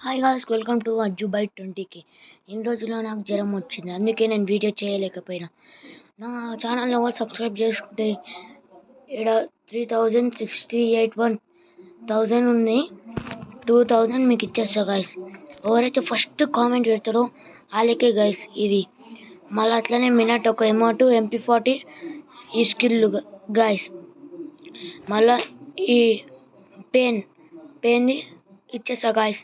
Hi guys, welcome to Ajju by 20K. ఇన్ని రోజుల్లో నాకు జ్వరం వచ్చింది, అందుకే నేను వీడియో చేయలేకపోయినా. నా ఛానల్లో కూడా సబ్స్క్రైబ్ చేసుకుంటే ఇక్కడ 3068 ఉన్నాయి. 2000 మీకు ఇచ్చేస్తా గాయస్. ఎవరైతే ఫస్ట్ కామెంట్ పెడతారో వాళ్ళకే గాయస్ ఇవి. మళ్ళీ అట్లనే మినట్ ఒక ఎమౌంట్ MP40 ఈ స్కిల్ గాయస్. మళ్ళీ ఈ పెయిన్ది ఇచ్చేస్తా guys.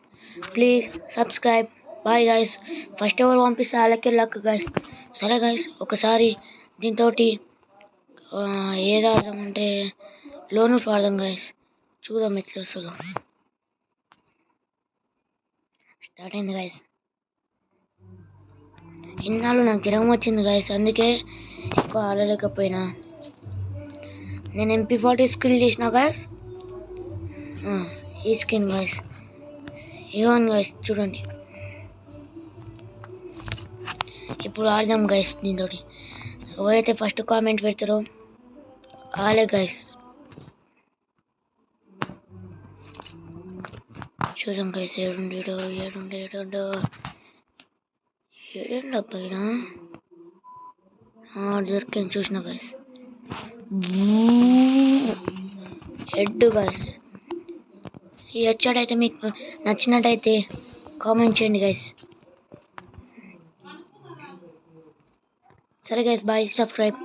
Please subscribe. Bye guys. First ఎవరు పంపిస్తే వాళ్ళకే లక్ గాయస్. సరే గాయస్, ఒకసారి దీంతో ఏది ఆడదామంటే లోను ఆడదాం గాయస్. చూద్దాం ఎట్లా వస్తుందో. స్టార్ట్ అయింది గాయస్. ఇన్నాళ్ళు నాకు జ్వరం వచ్చింది గాయస్, అందుకే ఎక్కువ ఆడలేకపోయినా. నేను MP40 స్కిల్ చేసిన గాయస్. ఈ స్కిన్ గాయస్, ఇవన్ గైస్ చూడండి. ఇప్పుడు ఆడదాం గైస్ దీంతో. ఎవరైతే ఫస్ట్ కామెంట్ పెడతారో వాళ్ళే గైస్. చూద్దాం గైస్. ఏడుండ పైన దొరికింది, చూసిన గైస్. Head guys. ఈ హెడ్ అయితే మీకు నచ్చినట్టయితే కామెంట్ చేయండి గైస్. సరే గైస్, బాయ్. సబ్స్క్రైబ్.